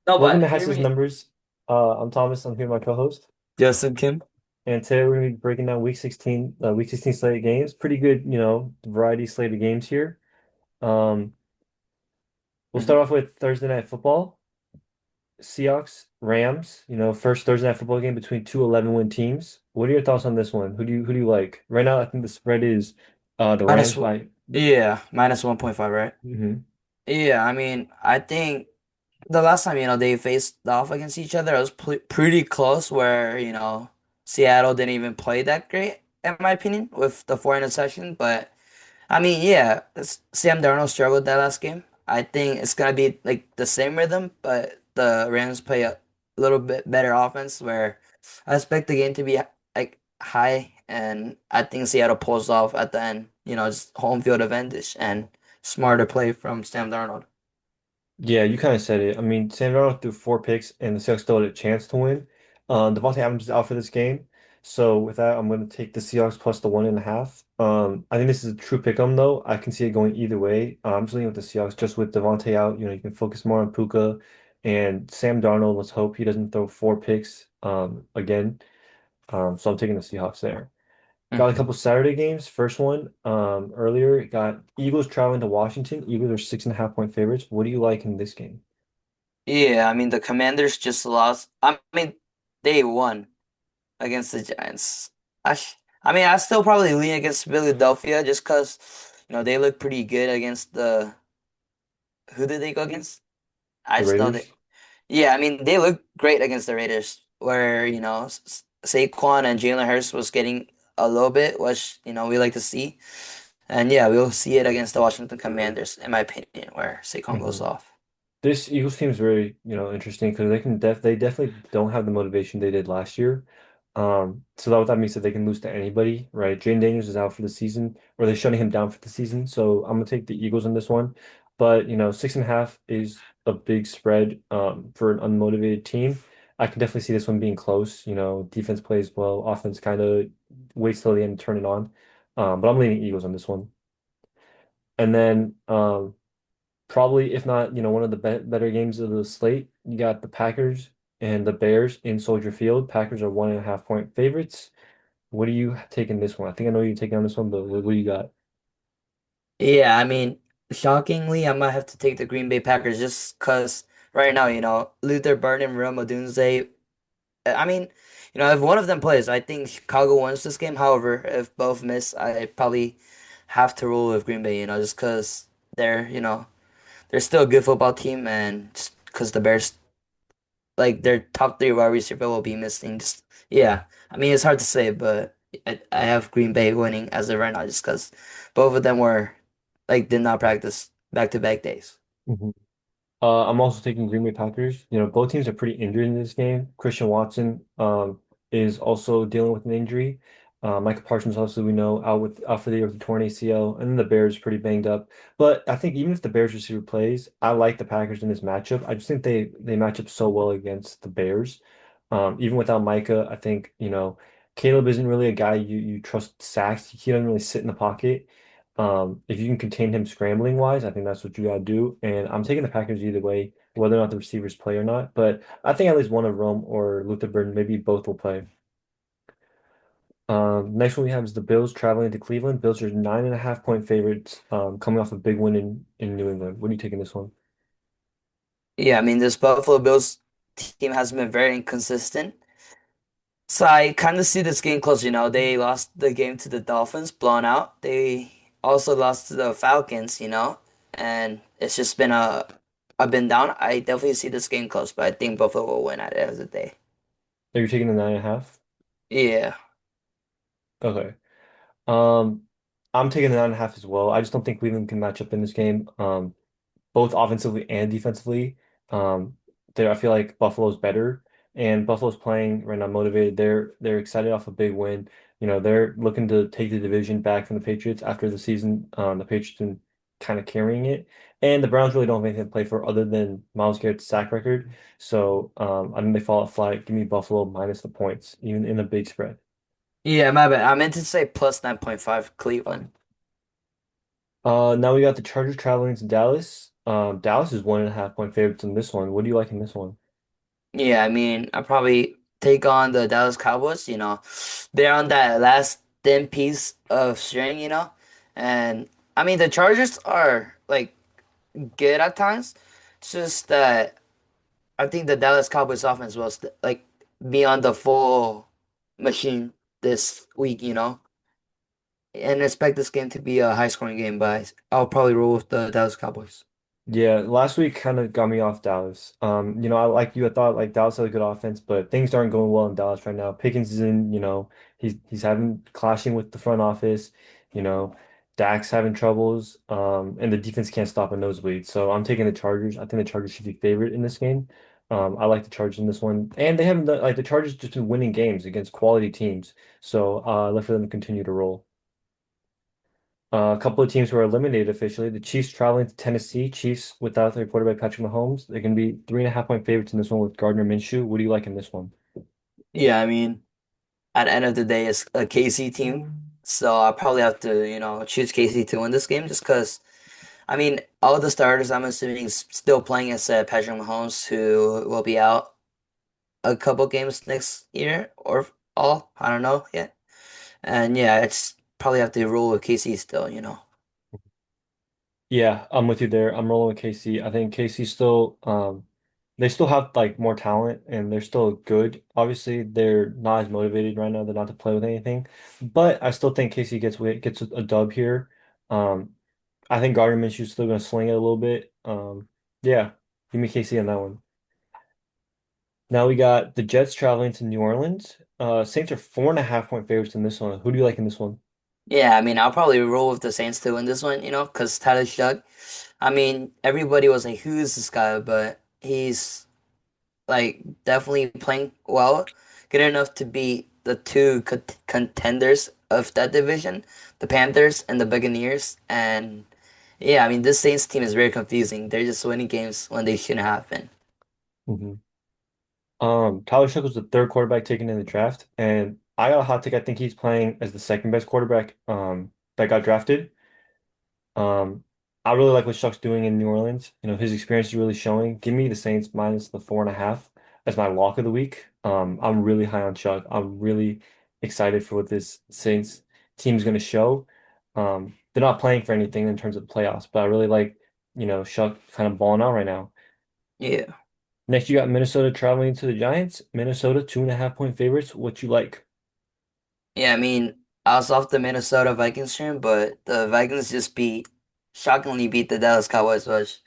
No, Welcome but to hear Hash's me. Numbers. I'm Thomas. I'm here, my co-host, Justin Kim. and today we're going to be breaking down Week 16 slate of games. Pretty good, variety slate of games here. Um, we'll start Hmm. off with Thursday Night Football, Seahawks, Rams. First Thursday Night Football game between two 11-win teams. What are your thoughts on this one? Who do you like? Right now, I think the spread is the Minus, Rams by. yeah, minus 1.5, right? Mhm. Yeah, I mean, I think the last time, they faced off against each other, it was pretty close where, Seattle didn't even play that great, in my opinion, with the four interception. But I mean, yeah, Sam Darnold struggled that last game. I think it's gonna be like the same rhythm, but the Rams play a little bit better offense where I expect the game to be like high, and I think Seattle pulls off at the end, just home field advantage and smarter play from Sam Darnold. Yeah, you kind of said it. I mean, Sam Darnold threw four picks, and the Seahawks still had a chance to win. Devontae Adams is out for this game, so with that, I'm going to take the Seahawks plus the 1.5. I think this is a true pick 'em though. I can see it going either way. I'm just leaning with the Seahawks, just with Devontae out. You can focus more on Puka and Sam Darnold. Let's hope he doesn't throw four picks again. So I'm taking the Seahawks there. Got a Hmm. couple Saturday games. First one, earlier, got Eagles traveling to Washington. Eagles are 6.5 point favorites. What do you like in this game? Yeah, I mean the Commanders just lost. I mean they won against the Giants. I mean I still probably lean against Philadelphia just because they look pretty good against the who did they go against? I The just know that. Raiders? Yeah, I mean they look great against the Raiders, where Saquon and Jalen Hurts was getting a little bit, which we like to see, and yeah, we'll see it against the Washington Commanders, in my opinion, where Saquon goes Mhm. off. This Eagles team is very, interesting because they definitely don't have the motivation they did last year. So that means that they can lose to anybody, right? Jane Daniels is out for the season, or they're shutting him down for the season. So I'm gonna take the Eagles on this one. But 6.5 is a big spread for an unmotivated team. I can definitely see this one being close. Defense plays well, offense kind of waits till the end to turn it on. But I'm leaning Eagles on this one. And then probably, if not, one of the better games of the slate. You got the Packers and the Bears in Soldier Field. Packers are 1.5 point favorites. What are you taking this one? I think I know you're taking on this one, but what do you got? Yeah, I mean, shockingly, I might have to take the Green Bay Packers just because right now, Luther Burden, Rome Odunze. I mean, if one of them plays, I think Chicago wins this game. However, if both miss, I probably have to roll with Green Bay, just because they're still a good football team, and just because the Bears, like their top three wide receiver will be missing. Just yeah, I mean, it's hard to say, but I have Green Bay winning as of right now, just because both of them were like did not practice back-to-back days. I'm also taking Green Bay Packers. Both teams are pretty injured in this game. Christian Watson is also dealing with an injury. Michael Parsons, also we know, out for the year with the torn ACL, and then the Bears pretty banged up. But I think even if the Bears receiver plays, I like the Packers in this matchup. I just think they match up so well against the Bears. Even without Micah, I think Caleb isn't really a guy you trust sacks. He doesn't really sit in the pocket. If you can contain him scrambling wise, I think that's what you gotta do. And I'm taking the Packers either way, whether or not the receivers play or not. But I think at least one of Rome or Luther Burden, maybe both will play. Next one we have is the Bills traveling to Cleveland. Bills are 9.5 point favorites, coming off a big win in New England. What are you taking this one? Yeah, I mean, this Buffalo Bills team has been very inconsistent. So I kind of see this game close. They lost the game to the Dolphins, blown out. They also lost to the Falcons, and it's just been a up and down. I definitely see this game close, but I think Buffalo will win at the end of the day. Are you taking the 9.5? Yeah. Okay. Um, I'm taking the 9.5 as well. I just don't think Cleveland can match up in this game. Both offensively and defensively. There I feel like Buffalo's better, and Buffalo's playing right now motivated. They're excited off a big win. They're looking to take the division back from the Patriots after the season. The Patriots been kind of carrying it, and the Browns really don't have anything to play for other than Myles Garrett's sack record. So I think they fall out flat. Give me Buffalo minus the points, even in a big spread. Yeah, my bad. I meant to say plus 9.5 Cleveland. Now we got the Chargers traveling to Dallas. Dallas is 1.5 point favorites in this one. What do you like in this one? Yeah, I mean, I probably take on the Dallas Cowboys. They're on that last thin piece of string. And I mean, the Chargers are like good at times. It's just that I think the Dallas Cowboys offense will like be on the full machine this week, and expect this game to be a high scoring game, but I'll probably roll with the Dallas Cowboys. Yeah, last week kind of got me off Dallas. I like you. I thought like Dallas had a good offense, but things aren't going well in Dallas right now. Pickens is in, he's having clashing with the front office, you know, Dak's having troubles, and the defense can't stop a nosebleed. So I'm taking the Chargers. I think the Chargers should be favorite in this game. I like the Chargers in this one, and they haven't done, like the Chargers just been winning games against quality teams. So I look for them to continue to roll. A couple of teams were eliminated officially. The Chiefs traveling to Tennessee. Chiefs without their quarterback Patrick Mahomes. They're going to be 3.5 point favorites in this one with Gardner Minshew. What do you like in this one? Yeah, I mean, at the end of the day, it's a KC team, so I'll probably have to, choose KC to win this game just because, I mean, all the starters I'm assuming still playing except Patrick Mahomes, who will be out a couple games next year or all, I don't know yet. And yeah, it's probably have to roll with KC still. Yeah, I'm with you there. I'm rolling with KC. I think KC still, they still have like more talent and they're still good. Obviously, they're not as motivated right now. They're not to play with anything, but I still think KC gets a dub here. Um, I think Gardner Minshew's still going to sling it a little bit. Yeah, give me KC on that one. Now we got the Jets traveling to New Orleans. Saints are 4.5 point favorites in this one. Who do you like in this one? Yeah, I mean, I'll probably roll with the Saints to win this one, because Tyler Shug. I mean, everybody was like, "Who's this guy?" But he's like definitely playing well, good enough to beat the two contenders of that division, the Panthers and the Buccaneers. And yeah, I mean, this Saints team is very confusing. They're just winning games when they shouldn't have been. Mhm. Tyler Shough was the third quarterback taken in the draft, and I got a hot take. I think he's playing as the second best quarterback that got drafted. Um, I really like what Shuck's doing in New Orleans. His experience is really showing. Give me the Saints minus the 4.5 as my lock of the week. I'm really high on Shuck. I'm really excited for what this Saints team is going to show. They're not playing for anything in terms of playoffs, but I really like, Shuck kind of balling out right now. Yeah. Next, you got Minnesota traveling to the Giants. Minnesota 2.5 point favorites. What you like? Yeah, I mean, I was off the Minnesota Vikings stream, but the Vikings just shockingly beat the Dallas Cowboys, which,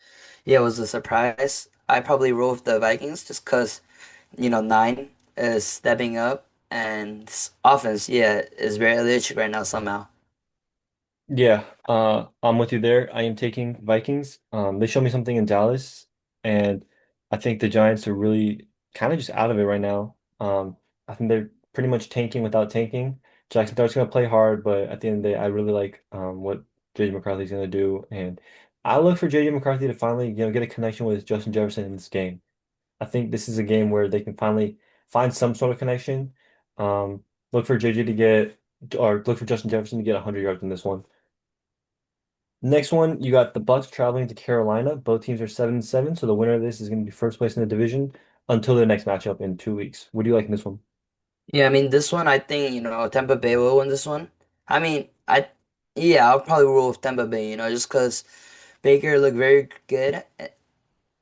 yeah, was a surprise. I probably roll with the Vikings just because, nine is stepping up and this offense, yeah, is very electric right now somehow. Yeah, I'm with you there. I am taking Vikings. They showed me something in Dallas, and I think the Giants are really kind of just out of it right now. I think they're pretty much tanking without tanking. Jackson Dart's gonna play hard, but at the end of the day, I really like what JJ McCarthy's gonna do, and I look for JJ McCarthy to finally, get a connection with Justin Jefferson in this game. I think this is a game where they can finally find some sort of connection. Look for JJ to get, or look for Justin Jefferson to get 100 yards in this one. Next one, you got the Bucks traveling to Carolina. Both teams are 7-7, so the winner of this is going to be first place in the division until their next matchup in 2 weeks. What do you like in this one? Yeah, I mean, this one, I think, Tampa Bay will win this one. I mean, yeah, I'll probably roll with Tampa Bay, just because Baker looked very good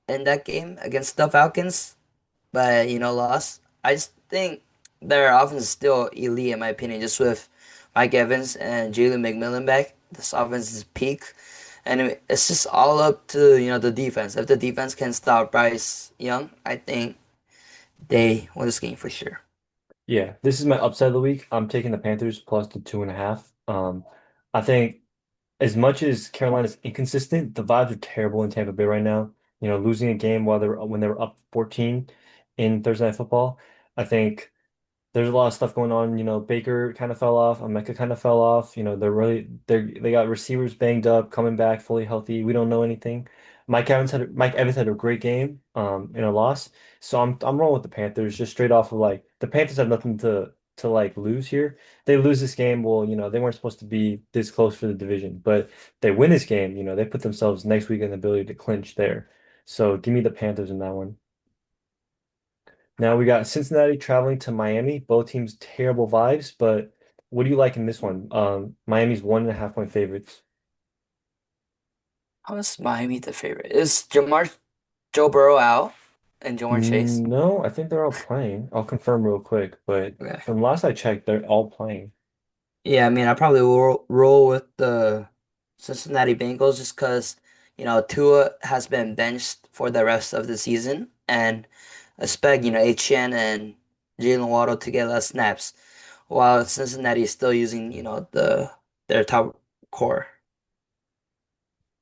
in that game against the Falcons, but, lost. I just think their offense is still elite, in my opinion, just with Mike Evans and Jalen McMillan back. This offense is peak, and it's just all up to, the defense. If the defense can stop Bryce Young, I think they win this game for sure. Yeah, this is my upset of the week. I'm taking the Panthers plus the 2.5. I think as much as Carolina's inconsistent, the vibes are terrible in Tampa Bay right now. Losing a game when they were up 14 in Thursday Night Football. I think there's a lot of stuff going on. Baker kind of fell off. Emeka kind of fell off. They got receivers banged up, coming back fully healthy. We don't know anything. Mike Evans had a great game, in a loss. So I'm rolling with the Panthers just straight off of like the Panthers have nothing to to like lose here. They lose this game, well, they weren't supposed to be this close for the division, but they win this game, they put themselves next week in the ability to clinch there. So give me the Panthers in that one. Now we got Cincinnati traveling to Miami. Both teams terrible vibes, but what do you like in this one? Miami's 1.5 point favorites. How is Miami the favorite? Is Joe Burrow out and Jamar Chase? No, I think they're all playing. I'll confirm real quick, but Okay. from last I checked, they're all playing. Yeah, I mean, I probably will roll with the Cincinnati Bengals just because, Tua has been benched for the rest of the season, and I expect, HN and Jalen Waddle to get less snaps, while Cincinnati is still using, their top core.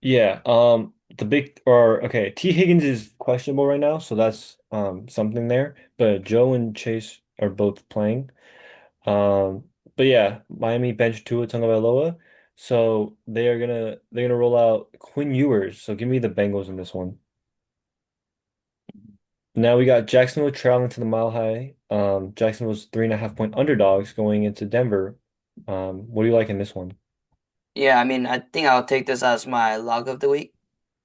Yeah, the big or okay, T. Higgins is questionable right now, so that's something there. But Joe and Chase are both playing. But yeah, Miami bench Tua Tagovailoa, so they're gonna roll out Quinn Ewers. So give me the Bengals in this one. Now we got Jacksonville traveling to the Mile High. Jacksonville's 3.5 point underdogs going into Denver. What do you like in this one? Yeah, I mean, I think I'll take this as my log of the week.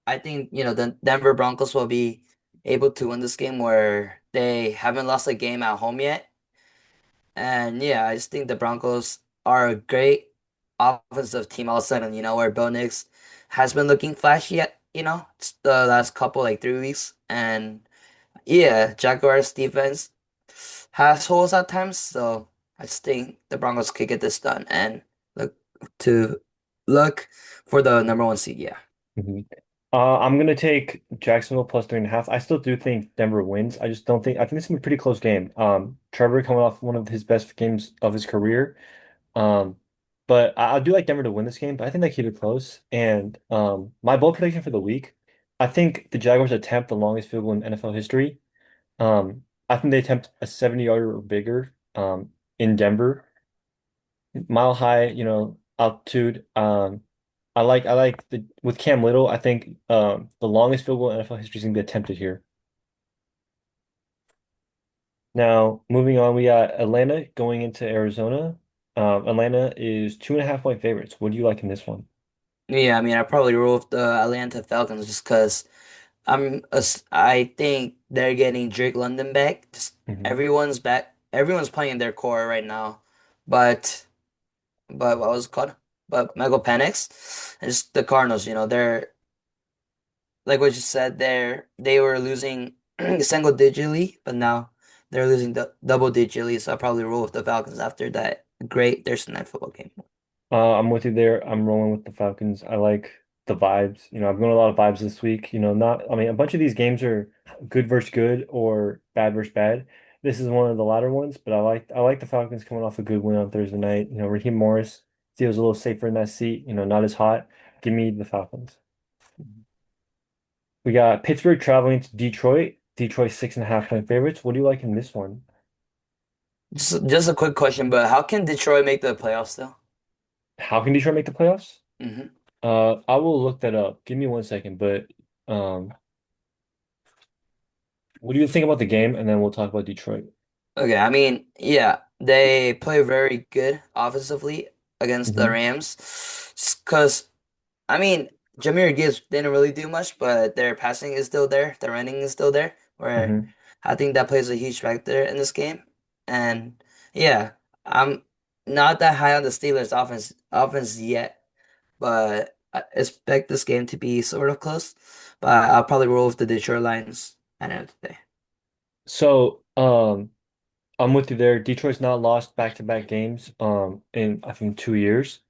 I think, the Denver Broncos will be able to win this game where they haven't lost a game at home yet. And yeah, I just think the Broncos are a great offensive team all of a sudden, where Bo Nix has been looking flashy at, it's the last couple, like 3 weeks. And yeah, Jaguars defense has holes at times. So I just think the Broncos could get this done and look to look for the number one seed. Yeah. Mhm. I'm gonna take Jacksonville plus 3.5. I still do think Denver wins. I just don't think I think this is gonna be a pretty close game. Trevor coming off one of his best games of his career. Um, but I do like Denver to win this game, but I think they keep it close. And my bold prediction for the week, I think the Jaguars attempt the longest field goal in NFL history. I think they attempt a 70-yarder or bigger in Denver. Mile high, altitude. I like the with Cam Little, I think the longest field goal in NFL history is gonna be attempted here. Now, moving on, we got Atlanta going into Arizona. Atlanta is 2.5 point favorites. What do you like in this one? Yeah, I mean, I probably roll with the Atlanta Falcons just because I think they're getting Drake London back. Just Hmm. everyone's back. Everyone's playing their core right now. But what was it called? But Michael Penix and just the Cardinals, they're like what you said, they were losing single digitally, but now they're losing double digitally. So I probably roll with the Falcons after that great Thursday night football game. I'm with you there. I'm rolling with the Falcons. I like the vibes. I've gone a lot of vibes this week. Not, I mean, a bunch of these games are good versus good or bad versus bad. This is one of the latter ones, but I like the Falcons coming off a good win on Thursday night. Raheem Morris feels a little safer in that seat, not as hot. Give me the Falcons. We got Pittsburgh traveling to Detroit. Detroit 6.5 point favorites. What do you like in this one? Just a quick question, but how can Detroit make the playoffs still? How can Detroit make the playoffs? Hmm. I will look that up. Give me 1 second, but um, what do you think about the game? And then we'll talk about Detroit. Okay, I mean, yeah, they play very good offensively against the Hmm. Rams. Because, I mean, Jahmyr Gibbs didn't really do much, but their passing is still there. The running is still there, where Hmm. I think that plays a huge factor in this game. And yeah, I'm not that high on the Steelers offense yet, but I expect this game to be sort of close. But I'll probably roll with the Detroit Lions at the end of the day. So, I'm with you there. Detroit's not lost back-to-back games in I think 2 years.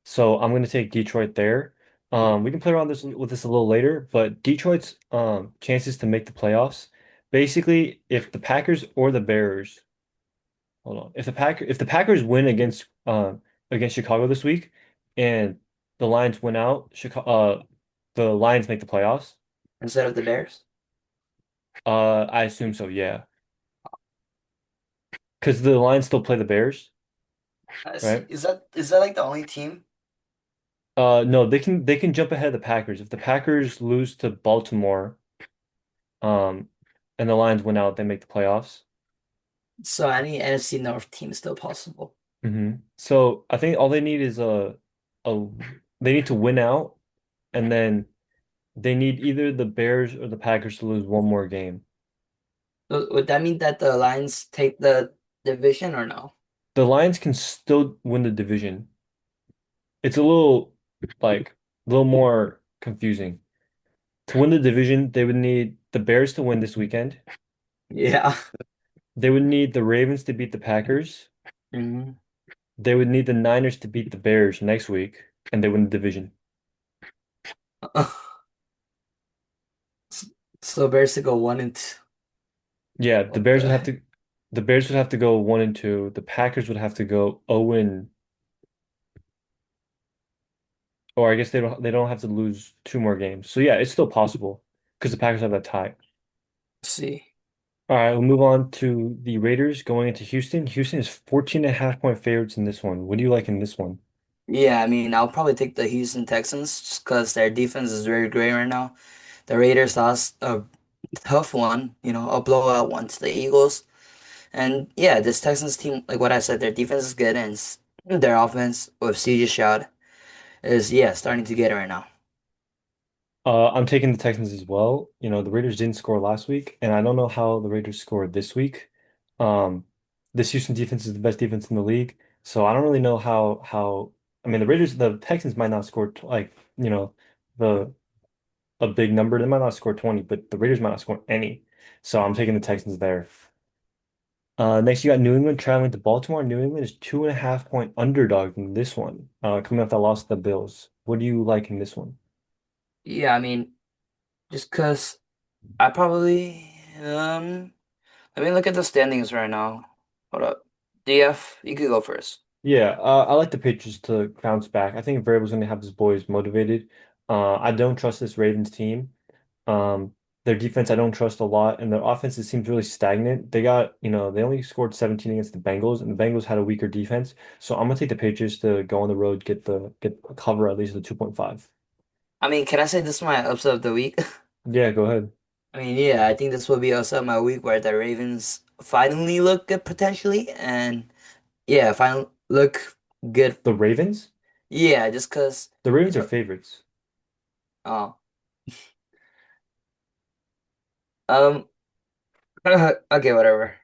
So I'm going to take Detroit there. We can play around this a little later, but Detroit's chances to make the playoffs. Basically, if the Packers or the Bears hold on. If the Packers win against Chicago this week and the Lions win out, the Lions make the playoffs. Instead of the Bears. I assume so, yeah. Because the Lions still play the Bears, right? Is that like the only team? No, they can jump ahead of the Packers. If the Packers lose to Baltimore, um, and the Lions win out, they make the playoffs. So any NFC North team is still possible. So I think all they need is a they need to win out, and then they need either the Bears or the Packers to lose one more game. So would that mean that the Lions take the division or no? The Lions can still win the division. It's a little like a little more confusing. To win the division, they would need the Bears to win this weekend. Yeah. They would need the Ravens to beat the Packers. Mhm. They would need the Niners to beat the Bears next week, and they win the division. So Bears to go 1-2. Yeah, What the heck? the Bears would have to go 1-2. The Packers would have to go 0 and or I guess they don't have to lose two more games. So yeah, it's still possible because the Packers have that tie. Let's see. All right, we'll move on to the Raiders going into Houston. Houston is 14 and a half point favorites in this one. What do you like in this one? Yeah, I mean, I'll probably take the Houston Texans just because their defense is very great right now. The Raiders lost a tough one, a blowout one to the Eagles. And yeah, this Texans team, like what I said, their defense is good and their offense with CJ Stroud is, yeah, starting to get it right now. I'm taking the Texans as well. You know, the Raiders didn't score last week, and I don't know how the Raiders scored this week. Um, this Houston defense is the best defense in the league, so I don't really know how. I mean, the Texans might not score like the a big number. They might not score 20, but the Raiders might not score any. So I'm taking the Texans there. Next, you got New England traveling to Baltimore. New England is 2.5 point underdog in this one, coming off that loss to the Bills. What do you like in this one? Yeah, I mean, just because I probably, let me look at the standings right now. Hold up. DF, you could go first. Yeah, I like the Patriots to bounce back. I think Vrabel's going to have his boys motivated. I don't trust this Ravens team. Their defense I don't trust a lot, and their offense it seems really stagnant. They only scored 17 against the Bengals, and the Bengals had a weaker defense. So I'm gonna take the Patriots to go on the road, get a cover at least the 2.5. I mean, can I say this is my upset of the week? Yeah, go ahead. I mean, yeah, I think this will be also my week where the Ravens finally look good potentially, and yeah, finally look good. The Ravens? Yeah, just because, The you Ravens are know, favorites. oh, um, okay, whatever.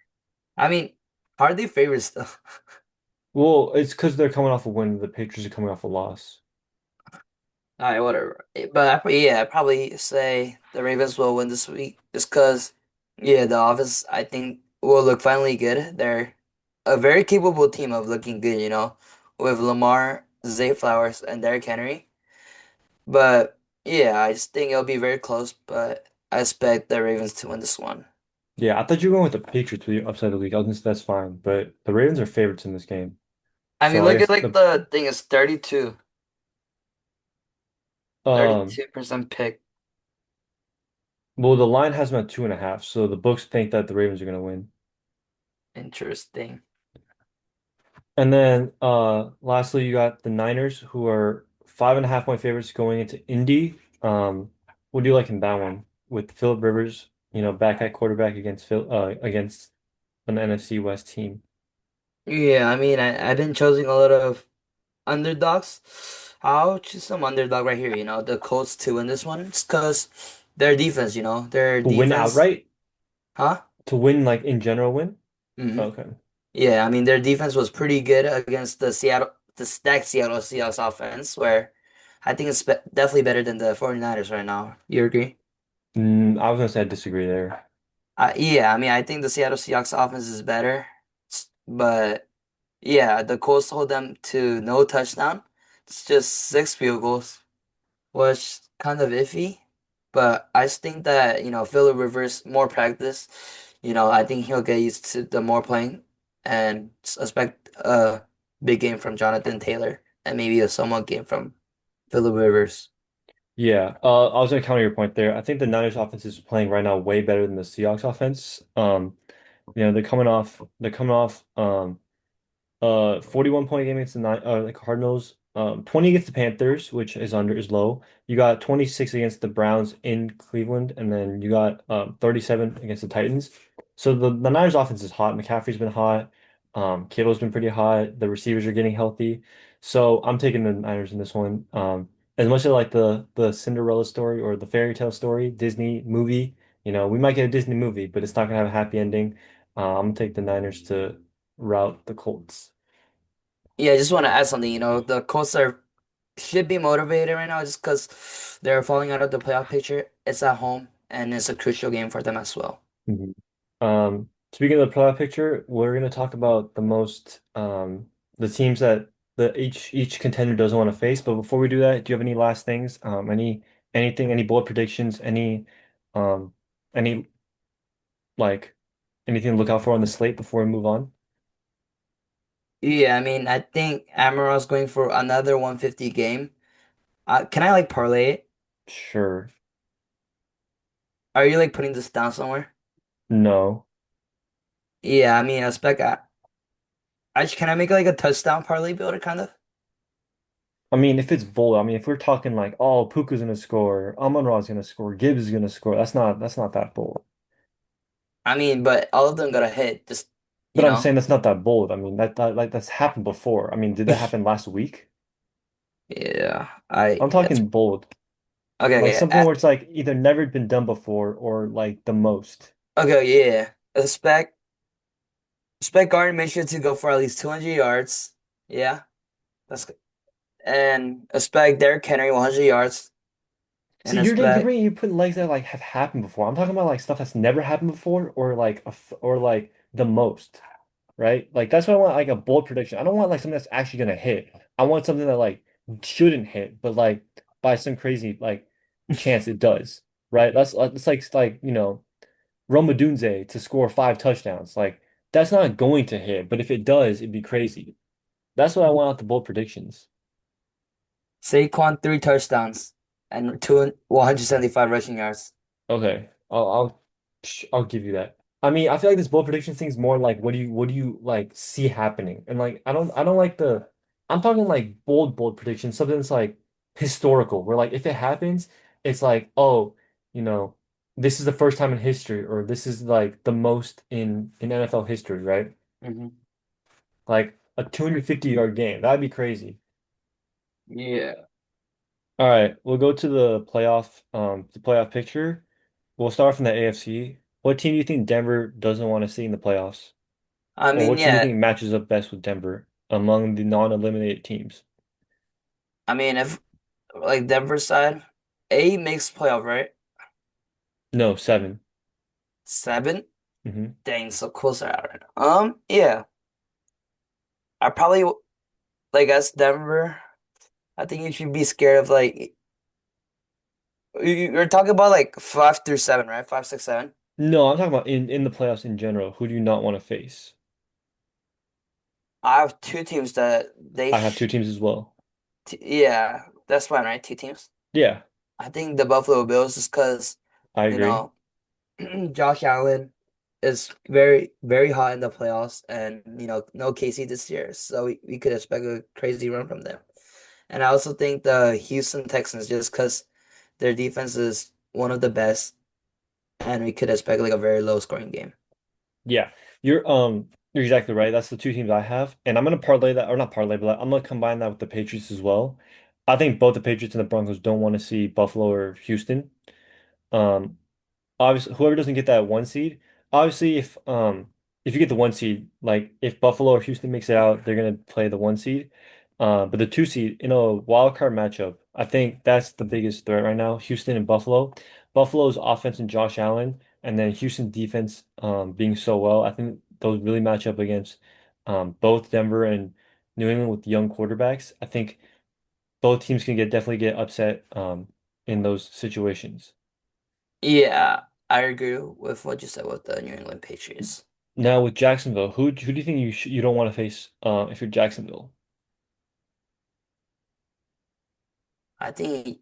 I mean, are they favorites though? Well, it's because they're coming off a win. The Patriots are coming off a loss. All right, whatever. But yeah, I'd probably say the Ravens will win this week, just because, yeah, the offense I think will look finally good. They're a very capable team of looking good, with Lamar, Zay Flowers, and Derrick Henry. But yeah, I just think it'll be very close, but I expect the Ravens to win this one. Yeah, I thought you were going with the Patriots with the upside of the league. I was gonna say that's fine, but the Ravens are favorites in this game. I mean, So I look guess at like the thing is 32, um 32% pick. well the line has them at 2.5, so the books think that the Ravens are gonna win. Interesting. And then lastly you got the Niners who are 5.5 point favorites going into Indy. What do you like in that one with Philip Rivers, back at quarterback against an NFC West team? Yeah, I mean, I've been choosing a lot of underdogs. I'll choose some underdog right here, the Colts to win this one. It's because their defense, their To win defense, outright? huh? To win like in general win? Hmm. Okay. Yeah, I mean, their defense was pretty good against the stacked Seattle Seahawks offense, where I think it's definitely better than the 49ers right now. You agree? I was gonna say I disagree there. Yeah, I mean, I think the Seattle Seahawks offense is better, but yeah, the Colts hold them to no touchdown. It's just six field goals, was kind of iffy. But I just think that, Phillip Rivers, more practice, I think he'll get used to the more playing and expect a big game from Jonathan Taylor and maybe a somewhat game from Phillip Rivers. Yeah, I was gonna counter your point there. I think the Niners offense is playing right now way better than the Seahawks offense. They're coming off 41 point game against the Cardinals, 20 against the Panthers, which is low. You got 26 against the Browns in Cleveland, and then you got 37 against the Titans. So the Niners offense is hot. McCaffrey's been hot. Kittle's been pretty hot. The receivers are getting healthy. So I'm taking the Niners in this one. As much as like the Cinderella story or the fairy tale story, Disney movie, we might get a Disney movie, but it's not gonna have a happy ending. I'm gonna take the Niners to rout the Colts. Yeah, I just want to add something. The Colts are should be motivated right now just because they're falling out of the playoff picture. It's at home and it's a crucial game for them as well. Mhm. Speaking of the playoff picture, we're gonna talk about the teams that each contender doesn't want to face. But before we do that, do you have any last things? Any bold predictions? Um any like anything to look out for on the slate before we move on? Yeah, I mean, I think Amaril's going for another 150 game. Can I like parlay it? Sure. Are you like putting this down somewhere? No. Yeah, I mean, I expect can I make like a touchdown parlay builder kind of? I mean, if it's bold, I mean, if we're talking like, oh, Puka's gonna score, Amon-Ra's gonna score, Gibbs is gonna score, that's not that bold. I mean, but all of them got to hit. Just you But I'm know, saying that's not that bold. I mean, that's happened before. I mean, did that happen last week? yeah. I'm It's talking bold. okay. Like Okay. something where it's like either never been done before or like the most. Okay. Yeah. Expect Gardner Minshew to go for at least 200 yards. Yeah, that's good. And expect Derrick Henry 100 yards. See, And you're putting legs that like have happened before. I'm talking about like stuff that's never happened before or or like the most, right? Like that's what I want, like a bold prediction. I don't want like something that's actually gonna hit. I want something that like shouldn't hit, but like by some crazy like chance it does, right? That's it's like Rome Odunze to score 5 touchdowns. Like that's not going to hit, but if it does, it'd be crazy. That's what I want out the bold predictions. Saquon 3 touchdowns and two 175 rushing yards. Okay, I'll give you that. I mean, I feel like this bold prediction thing is more like what do you like see happening? And like I don't like the I'm talking like bold predictions, something that's like historical, where like if it happens, it's like, oh, you know, this is the first time in history, or this is like the most in NFL history, right? Hmm. Like a 250-yard game. That'd be crazy. Yeah. All right, we'll go to the playoff picture. We'll start from the AFC. What team do you think Denver doesn't want to see in the playoffs? I Or mean, what team do you yeah. think matches up best with Denver among the non-eliminated teams? I mean, if like Denver side, A makes playoff, right? No, 7. 7. Hmm. Dang, so close out right now. Yeah. I probably like as Denver. I think you should be scared of like you're talking about like 5 through 7, right? 5, 6, 7. No, I'm talking about in the playoffs in general. Who do you not want to face? I have two teams that I have two teams as well. yeah, that's fine, right? Two teams. Yeah, I think the Buffalo Bills is because I you agree. know Josh Allen is very very hot in the playoffs, and no KC this year, so we could expect a crazy run from them. And I also think the Houston Texans, just because their defense is one of the best, and we could expect like a very low scoring game. Yeah, you're exactly right. That's the two teams I have, and I'm gonna parlay that, or not parlay, but I'm gonna combine that with the Patriots as well. I think both the Patriots and the Broncos don't want to see Buffalo or Houston. Um, Obviously, whoever doesn't get that 1 seed, obviously, if you get the 1 seed, like if Buffalo or Houston makes it out, they're gonna play the 1 seed. But the 2 seed in a wild card matchup, I think that's the biggest threat right now. Houston and Buffalo. Buffalo's offense and Josh Allen, and then Houston defense being so well. I think those really match up against both Denver and New England with young quarterbacks. I think both teams can definitely get upset in those situations. Yeah, I agree with what you said with the New England Patriots. Now with Jacksonville, who do you think you don't want to face if you're Jacksonville? I think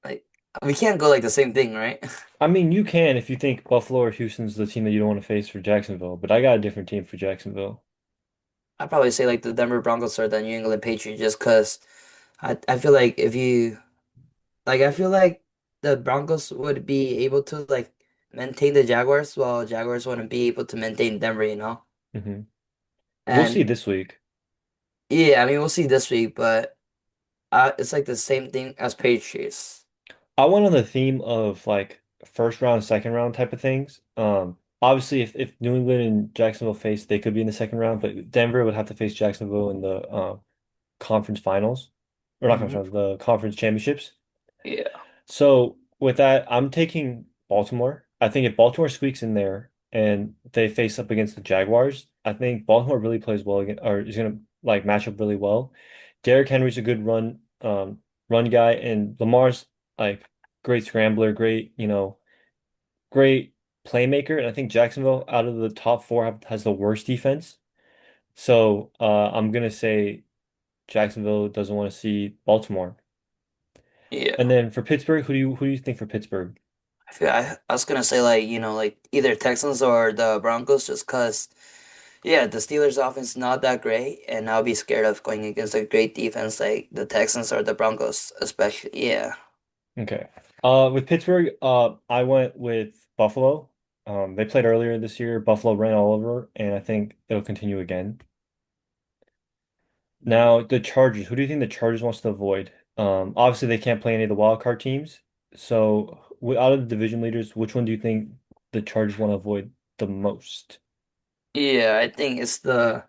like we can't go like the same thing, right? I mean, you can if you think Buffalo or Houston's the team that you don't want to face for Jacksonville, but I got a different team for Jacksonville. I'd probably say like the Denver Broncos or the New England Patriots just because I feel like if you like I feel like the Broncos would be able to like maintain the Jaguars, while Jaguars wouldn't be able to maintain Denver, you know? Hmm. We'll see And this week. yeah, I mean, we'll see this week, but it's like the same thing as Patriots. I went on the theme of like first round, second round type of things. Obviously, if New England and Jacksonville face, they could be in the second round, but Denver would have to face Jacksonville in the conference finals, or not conference Hmm. finals, the conference championships. Yeah. So with that, I'm taking Baltimore. I think if Baltimore squeaks in there and they face up against the Jaguars, I think Baltimore really plays well again, or is gonna like match up really well. Derrick Henry's a good run guy, and Lamar's like great scrambler, great, great playmaker. And I think Jacksonville out of the top four has the worst defense. So I'm gonna say Jacksonville doesn't want to see Baltimore. And Yeah. then for Pittsburgh, who do you think for Pittsburgh? I was gonna say like, like either Texans or the Broncos just cause yeah, the Steelers offense is not that great and I'll be scared of going against a great defense like the Texans or the Broncos, especially. Yeah. Okay. With Pittsburgh, I went with Buffalo. They played earlier this year. Buffalo ran all over, and I think it'll continue again. Mm. Now, the Chargers. Who do you think the Chargers wants to avoid? Obviously they can't play any of the wild card teams. So, out of the division leaders, which one do you think the Chargers want to avoid the most? Yeah, I think it's the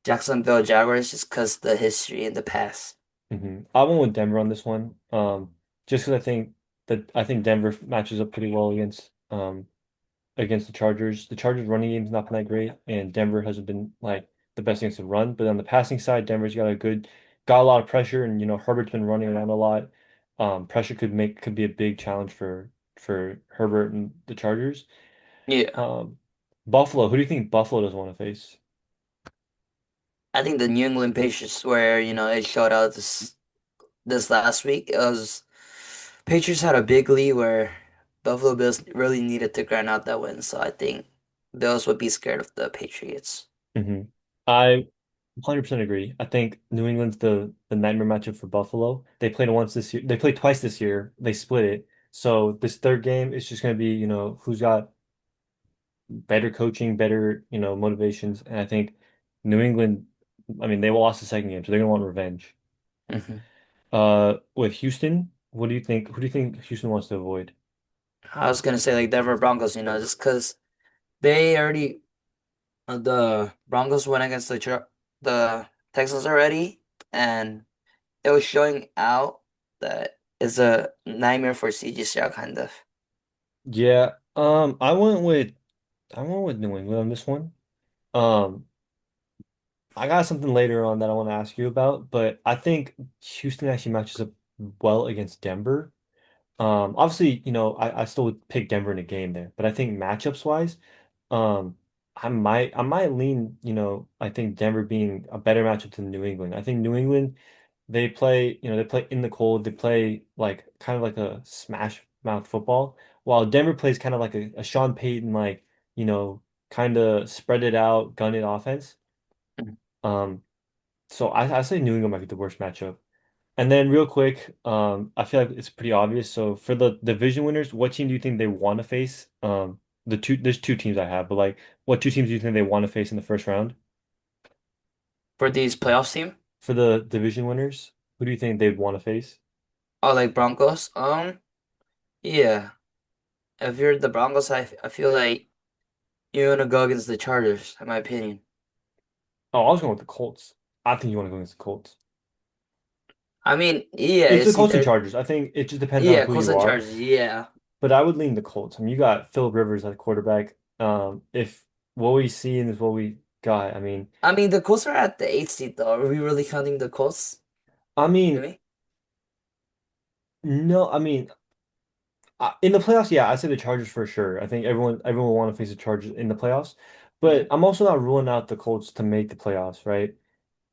Jacksonville Jaguars just cause the history in the past. I went with Denver on this one. Just because I think Denver matches up pretty well against the Chargers. The Chargers running game's not been that great, and Denver hasn't been like the best against the run. But on the passing side, Denver's got a lot of pressure, and Herbert's been running around a lot. Pressure could be a big challenge for Herbert and the Chargers. Yeah. Um, Buffalo, who do you think Buffalo doesn't want to face? I think the New England Patriots where, it showed out this last week. It was Patriots had a big lead where Buffalo Bills really needed to grind out that win. So I think Bills would be scared of the Patriots. Hmm. I 100% agree. I think New England's the nightmare matchup for Buffalo. They played once this year. They played twice this year. They split it. So this third game is just going to be, who's got better coaching, better, motivations. And I think New England, I mean, they lost the second game, so they're going to want revenge. Hmm. With Houston, what do you think? Who do you think Houston wants to avoid? I was gonna say like Denver Broncos, just because they already the Broncos went against the Texans already, and it was showing out that it's a nightmare for CJ Stroud kind of. Yeah, I went with New England on this one. Um, I got something later on that I want to ask you about, but I think Houston actually matches up well against Denver. Obviously, I still would pick Denver in a game there, but I think matchups wise, um, I might lean, I think Denver being a better matchup than New England. I think New England, they play in the cold, they play like kind of like a smash mouth football, while Denver plays kind of like a Sean Payton, like, you know, kind of spread it out, gun it offense. Mhm. Um, so I say New England might be the worst matchup. And then real quick, I feel like it's pretty obvious. So for the division winners, what team do you think they want to face? There's two teams I have, but like, what two teams do you think they want to face in the first round? For these playoffs team, For the division winners, who do you think they'd want to face? or like Broncos, yeah. If you're the Broncos, I feel like you're gonna go against the Chargers, in my opinion. Oh, I was going with the Colts. I think you want to go against the Colts. I mean, yeah, It's the it's Colts and either Chargers. I think it just depends on yeah, who Colts you and are, Chargers, yeah. but I would lean the Colts. I mean, you got Philip Rivers at quarterback. If what we see is what we got, I mean, I mean, the Colts are at the eighth seed though. Are we really counting the Colts? I mean, Really? no, I mean. In the playoffs, yeah, I say the Chargers for sure. I think everyone will want to face the Chargers in the playoffs, but Hmm. I'm also not ruling out the Colts to make the playoffs, right?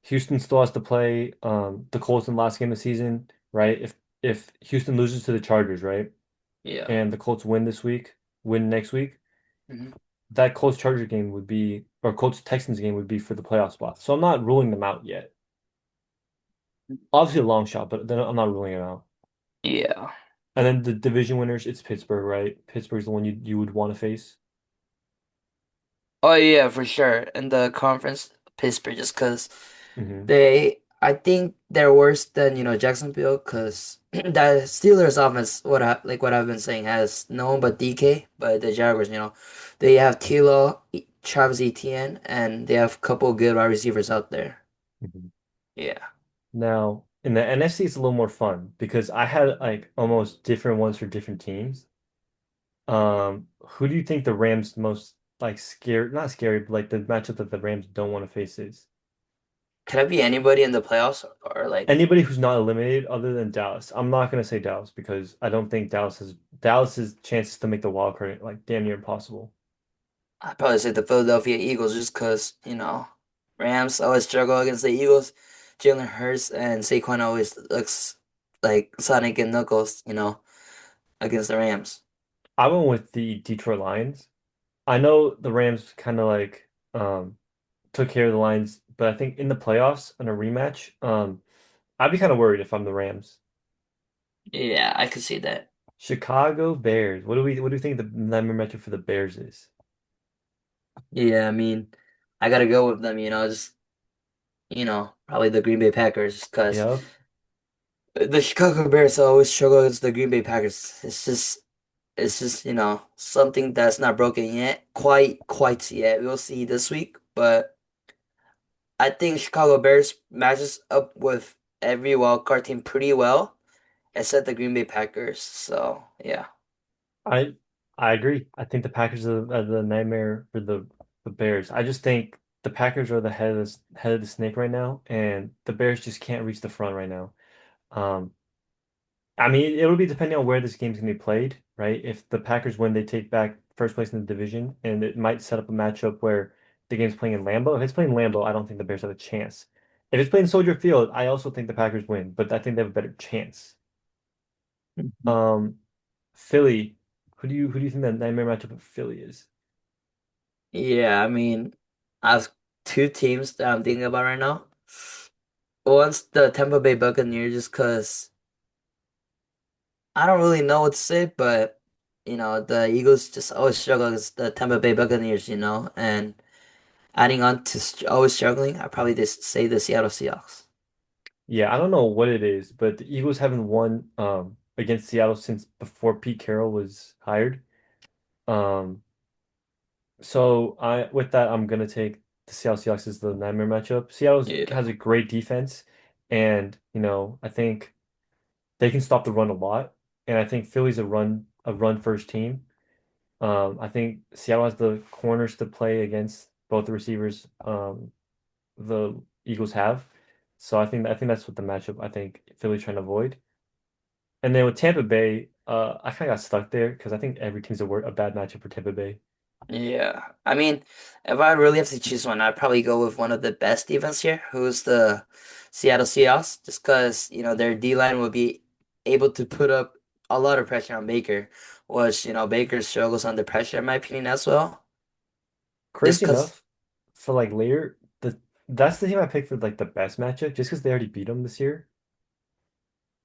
Houston still has to play the Colts in the last game of the season, right? If Houston loses to the Chargers, right, Yeah. and the Colts win next week, Hmm. that Colts Charger game would be, or Colts Texans game would be for the playoff spot. So I'm not ruling them out yet. Obviously a long shot, but then I'm not ruling it out. Yeah. And then the division winners, it's Pittsburgh, right? Pittsburgh's the one you would want to face. Oh yeah, for sure. In the conference, Pittsburgh, just because Hmm. I think they're worse than, Jacksonville, because the Steelers offense, what I've been saying, has no one but DK, but the Jaguars, they have Tilo, Travis Etienne, and they have a couple good wide receivers out there. Hmm. Yeah. Now, in the NFC, it's a little more fun because I had like almost different ones for different teams. Who do you think the Rams most like scared, not scary, but like the matchup that the Rams don't want to face is? Could it be anybody in the playoffs or like Anybody who's not eliminated other than Dallas. I'm not gonna say Dallas because I don't think Dallas's chances to make the wild card like damn near impossible. I'd probably say the Philadelphia Eagles just because, Rams always struggle against the Eagles. Jalen Hurts and Saquon always looks like Sonic and Knuckles, against the Rams. I went with the Detroit Lions. I know the Rams kind of like took care of the Lions, but I think in the playoffs in a rematch, I'd be kind of worried if I'm the Rams. Yeah, I could see that. Chicago Bears. What do we think the number matchup for the Bears is? Yeah, I mean, I gotta go with them, just, probably the Green Bay Packers because Yep. the Chicago Bears always struggle against the Green Bay Packers. It's just, something that's not broken yet, quite yet. We'll see this week, but I think Chicago Bears matches up with every wild card team pretty well, except the Green Bay Packers. So yeah. I I agree. I think the Packers are the nightmare for the Bears. I just think the Packers are the head of the snake right now, and the Bears just can't reach the front right now. Um, I mean, it'll be depending on where this game's gonna be played, right? If the Packers win, they take back first place in the division, and it might set up a matchup where the game's playing in Lambeau. If it's playing in Lambeau, I don't think the Bears have a chance. If it's playing Soldier Field, I also think the Packers win, but I think they have a better chance. Mhm. Um, Philly, who do you think that nightmare matchup of Philly is? Yeah, I mean, I have two teams that I'm thinking about right now. One's the Tampa Bay Buccaneers, just because I don't really know what to say, but the Eagles just always struggle against the Tampa Bay Buccaneers, and adding on to always struggling, I probably just say the Seattle Seahawks. Yeah, I don't know what it is, but the Eagles haven't won against Seattle since before Pete Carroll was hired. Um, so I with that I'm gonna take the Seattle Seahawks as the nightmare matchup. Seattle Yeah. has a great defense, and I think they can stop the run a lot. And I think Philly's a run first team. I think Seattle has the corners to play against both the receivers the Eagles have. So I think that's what the matchup I think Philly's trying to avoid. And then with Tampa Bay, I kind of got stuck there because I think every team's a bad matchup for Tampa Bay. Yeah. I mean, if I really have to choose one, I'd probably go with one of the best defense here, who's the Seattle Seahawks, just because, their D line will be able to put up a lot of pressure on Baker, which, Baker struggles under pressure, in my opinion, as well. Just Crazy because enough, for like later, that's the team I picked for like the best matchup, just because they already beat them this year.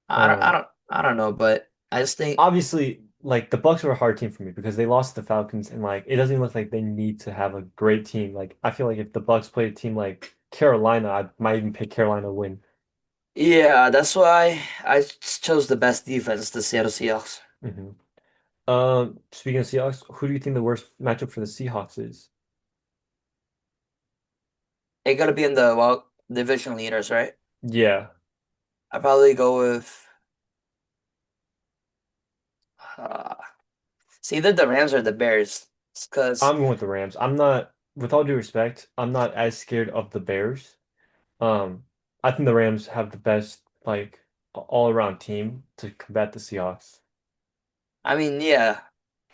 Um, I don't know, but I just think, Obviously, like the Bucks were a hard team for me because they lost to the Falcons, and like it doesn't look like they need to have a great team. Like I feel like if the Bucks played a team like Carolina, I might even pick Carolina to win. yeah, that's why I chose the best defense, the Seattle Seahawks. Hmm. Speaking of Seahawks, who do you think the worst matchup for the Seahawks is? It gotta be in the, well, division leaders, right? Yeah, I probably go with. Uh, it's either the Rams or the Bears. Because, I'm going with the Rams. With all due respect, I'm not as scared of the Bears. Um, I think the Rams have the best like all around team to combat the Seahawks. I mean, yeah.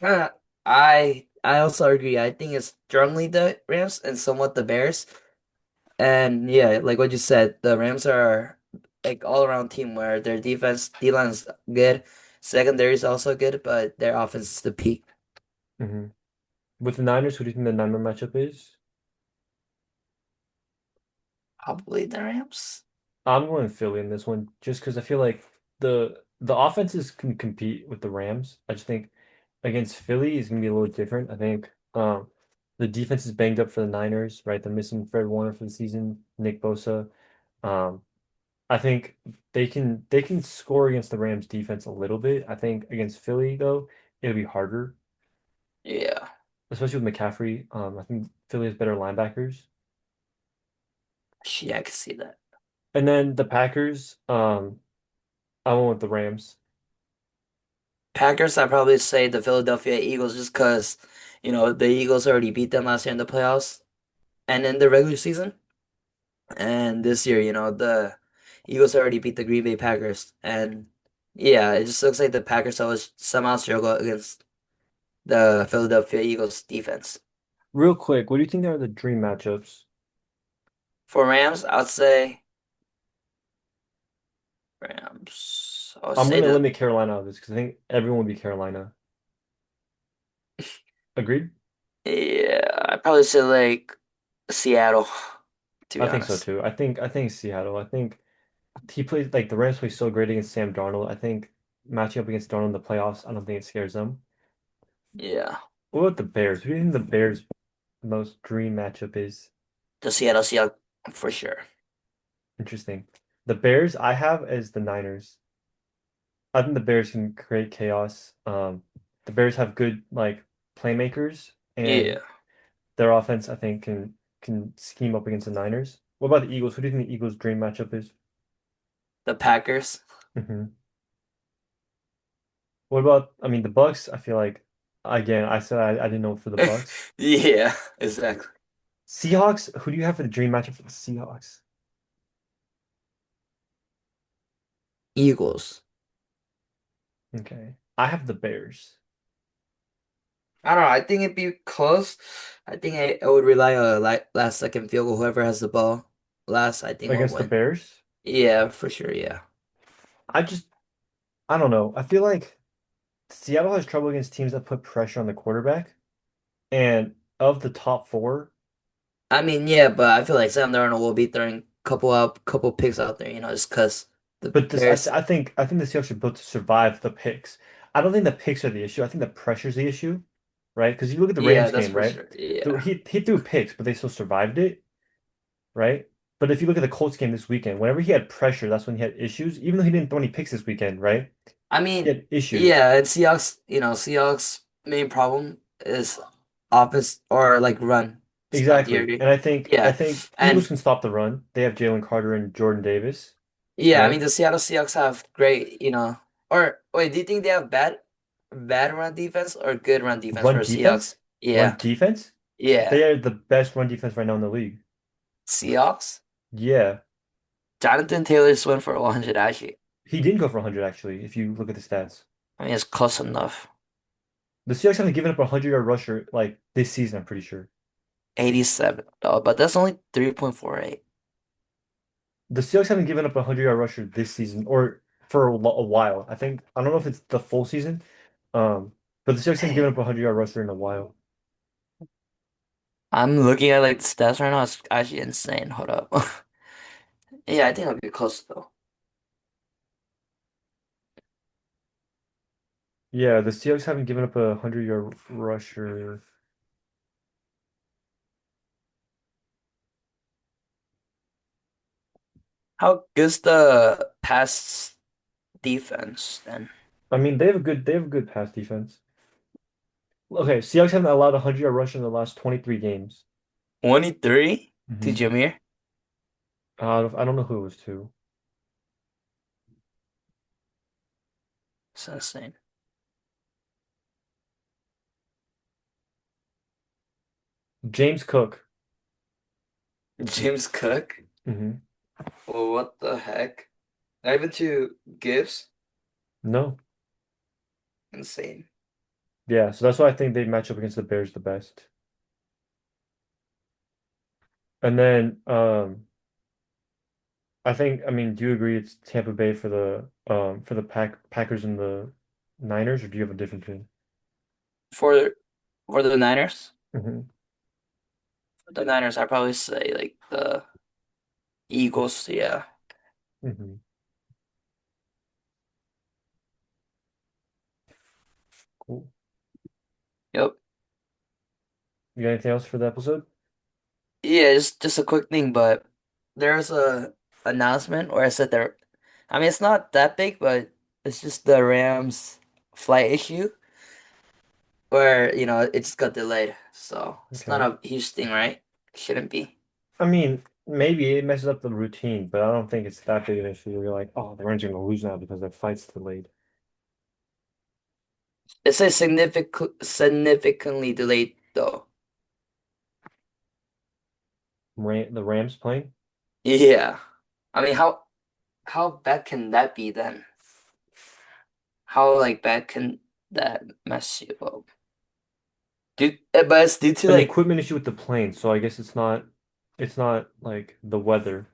Uh, I also agree. I think it's strongly the Rams and somewhat the Bears. And yeah, like what you said, the Rams are like all around team where their defense, D-line is good, secondary is also good, but their offense is the peak. Hmm. With the Niners, who do you think the Niner matchup is? Probably the Rams. I'm going Philly in this one just because I feel like the the offenses can compete with the Rams. I just think against Philly is gonna be a little different. I think the defense is banged up for the Niners, right? They're missing Fred Warner for the season, Nick Bosa. Um, I think they can score against the Rams defense a little bit. I think against Philly though, it'll be harder, Yeah. especially with McCaffrey. I think Philly has better linebackers. Yeah, I can see that. And then the Packers, I went with the Rams. Packers, I'd probably say the Philadelphia Eagles just because, the Eagles already beat them last year in the playoffs and in the regular season. And this year, the Eagles already beat the Green Bay Packers. And yeah, it just looks like the Packers always somehow struggle against the Philadelphia Eagles defense. Real quick, what do you think are the dream matchups? For Rams, I'd say Rams. I would I'm say gonna the limit Carolina out of this because I think everyone would be Carolina. Agreed? yeah, I'd probably say like Seattle, to be I think so honest. too. I think Seattle. I think he plays like the Rams play so great against Sam Darnold. I think matching up against Darnold in the playoffs, I don't think it scares them. Yeah, What about the Bears? Who do you think the Bears' most dream matchup is? the Seattle Seahawks for sure. Interesting. The Bears I have as the Niners. I think the Bears can create chaos. The Bears have good like playmakers, and Yeah, their offense I think can scheme up against the Niners. What about the Eagles? Who do you think the Eagles' dream matchup is? the Packers. Hmm. What about, I mean, the Bucks? I feel like, again, I said I didn't know for the Bucks. Yeah, exactly. Seahawks, who do you have for the dream matchup for the Seahawks? Eagles. Okay. I have the Bears I don't know. I think it'd be close. I think I would rely on a last second field goal. Whoever has the ball last, I think will against the win. Bears. Yeah, for sure. Yeah. I just, I don't know. I feel like Seattle has trouble against teams that put pressure on the quarterback. And of the top four, I mean, yeah, but I feel like Sam Darnold will be throwing couple picks out there. Just because the but this, Bears. I think the Seahawks are built to survive the picks. I don't think the picks are the issue. I think the pressure's the issue, right? Because you look at the Yeah, Rams that's game, for right? sure. Yeah. He threw picks, but they still survived it. Right? But if you look at the Colts game this weekend, whenever he had pressure, that's when he had issues. Even though he didn't throw any picks this weekend, right? I He mean, had issues. yeah, and Seahawks main problem is offense or like run stop the Exactly. area. And I Yeah. think Eagles And can stop the run. They have Jalen Carter and Jordan Davis, yeah, I mean right? the Seattle Seahawks have great, or wait, do you think they have bad run defense or good run defense for Run the Seahawks? defense? Yeah. Run defense? Yeah. They are the best run defense right now in the league. Seahawks? Yeah. Jonathan Taylor's went for 100 actually. He didn't go for 100 actually, if you look at the stats. I mean it's close enough. The Seahawks haven't given up a 100-yard rusher like this season, I'm pretty sure. 87. Oh, but that's only 3.48. The Seahawks haven't given up a 100-yard rusher this season or for a while. I don't know if it's the full season, but the Seahawks haven't given Dang. up a 100-yard rusher in a while. I'm looking at like the stats right now. It's actually insane. Hold up. Yeah, I think it'll be close though. Yeah, the Seahawks haven't given up a 100-yard rusher. How good's the pass defense then? I mean, they have a good pass defense. Okay, Seahawks haven't allowed a 100-yard rusher in the last 23 games. 23 to Hmm. Jameer? I don't know who it was to. That's insane. James Cook. James Cook? Hmm. Well, what the heck? Not even to Gibbs? No. Insane. Yeah, so that's why I think they match up against the Bears the best. And then I mean, do you agree it's Tampa Bay for the Packers and the Niners, or do you have a different team? For for the Niners? Hmm. For the Niners, I'd probably say like the Eagles, yeah. Hmm. Cool. Yep. You got anything else for the episode? Yeah, just a quick thing, but there's a announcement where I said there. I mean, it's not that big, but it's just the Rams flight issue where it just got delayed. So it's not Okay. a huge thing, right? Shouldn't be. I mean, maybe it messes up the routine, but I don't think it's that big an issue. You're like, oh, the Rams are gonna lose now because their flight's delayed. It says significantly delayed though. The Rams playing? Yeah. I mean, how bad can that be then? How like bad can that mess you up? But it's due to An like, equipment issue with the plane, so I guess it's not like the weather.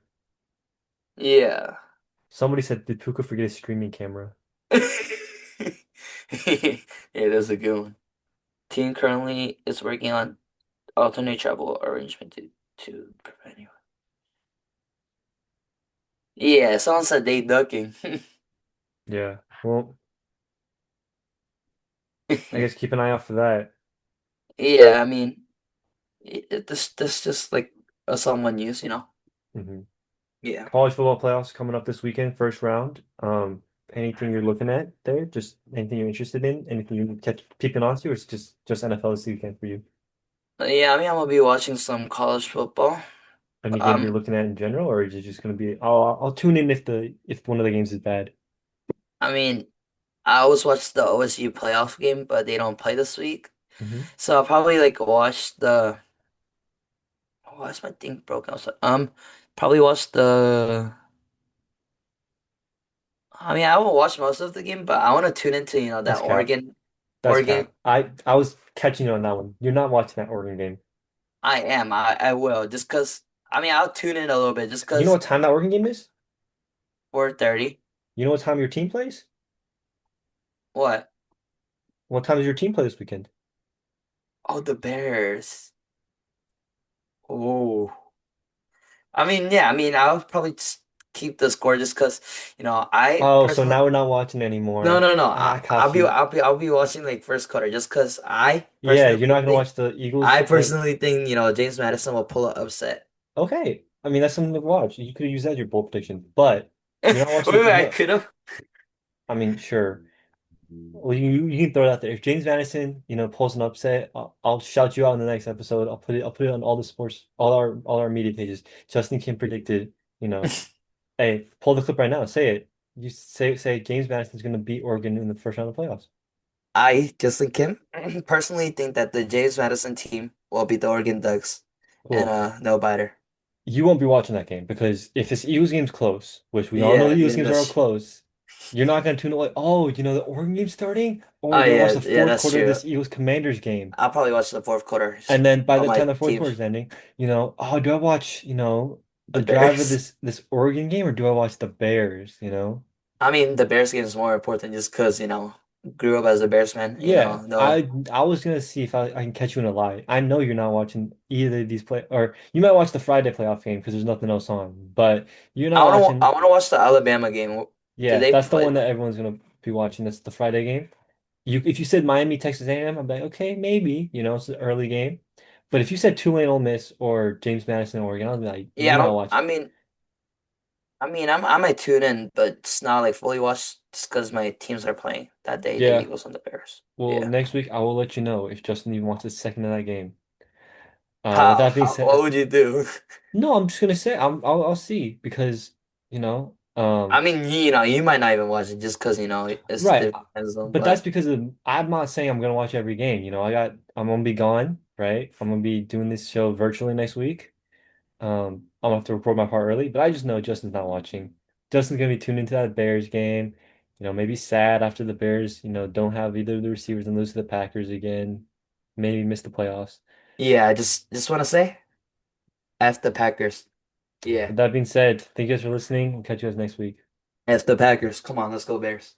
yeah. Somebody said, did Puka forget his streaming camera? Yeah, that's a good one. Team currently is working on alternate travel arrangement to prevent you. Yeah, someone said they ducking. Yeah. Well, I guess keep an eye out for that. Yeah, I mean, this just like a someone news. hmm Yeah. College football playoffs coming up this weekend, first round. Anything you're looking at there? Just anything you're interested in? Anything you catch peeping onto, or it's just NFL this weekend for you? Yeah, I mean, I'm gonna be watching some college football. Any game you're Um, looking at in general, or is it just going to be, oh, I'll tune in if one of the games is bad? I mean, I always watch the OSU playoff game, but they don't play this week. hmm So I'll probably like watch the. Oh, why is my thing broken? I was like, probably watch the. I mean, I won't watch most of the game, but I want to tune into that That's cap. That's Oregon. cap. I was catching you on that one. You're not watching that Oregon game. I am. I will just cause. I mean, I'll tune in a little bit just You know cause what time that Oregon game is? 4:30. You know what time your team plays? What? What time does your team play this weekend? Oh, the Bears. Oh. I mean, yeah. I mean, I'll probably just keep the score just cause I Oh, so personally. now we're not watching No, anymore. no, no. I I'll caught be you. I'll be I'll be watching like first quarter just because I Yeah, personally you're not gonna think watch the Eagles I play. personally think James Madison will pull an upset. Okay. I mean, that's something to watch. You could have used that as your bold prediction, but you're not Wait, watching. wait, You're I not. could have. I mean, sure. Well, you can throw it out there. If James Madison, pulls an upset, I'll shout you out in the next episode. I'll put it on all the sports, all our media pages. Justin Kim predicted, you know, hey, pull the clip right now. Say it. You say James Madison's gonna beat Oregon in the first round of playoffs. I Justin Kim personally think that the James Madison team will beat the Oregon Ducks and Cool. no biter. You won't be watching that game because if this Eagles game's close, which we all know Yeah, the and Eagles then games are all close, you're not gonna tune in like, oh, the Oregon game's starting? Oh, oh we're gonna watch yeah, the yeah, fourth that's quarter of true. this Eagles Commanders game. I'll probably watch the fourth quarter And then by on the my time the fourth team, quarter is ending, oh, do I watch, a the drive of Bears. this Oregon game or do I watch the Bears? I mean, the Bears game is more important just because grew up as a Bears fan. Yeah, No. I was gonna see if I can catch you in a lie. I know you're not watching either of these or you might watch the Friday playoff game because there's nothing else on, but you're not I watching. wanna watch the Alabama game. Did Yeah, they that's the play? one that everyone's gonna be watching. That's the Friday game. If you said Miami, Texas A&M, I'm like, okay, maybe, it's an early game. But if you said Tulane, Ole Miss, or James Madison, Oregon, I'll be like, Yeah, I you're not don't. watching. I might tune in, but it's not like fully watch just because my teams are playing that day, the Yeah. Eagles and the Bears. Well, Yeah. next week I will let you know if Justin even wants a second of that game. With How? that being What said, would you do? no, I'm just gonna say I'll see because you know, I um, mean, you might not even watch it just because it's right. different time zone, But that's but because I'm not saying I'm gonna watch every game. I'm gonna be gone, right? I'm gonna be doing this show virtually next week. I'm gonna have to record my part early, but I just know Justin's not watching. Justin's gonna be tuned into that Bears game. Maybe sad after the Bears, don't have either of the receivers and lose to the Packers again. Maybe miss the playoffs. yeah, I just want to say F the Packers. Yeah, With that being said, thank you guys for listening. We'll catch you guys next week. F the Packers. Come on, let's go Bears.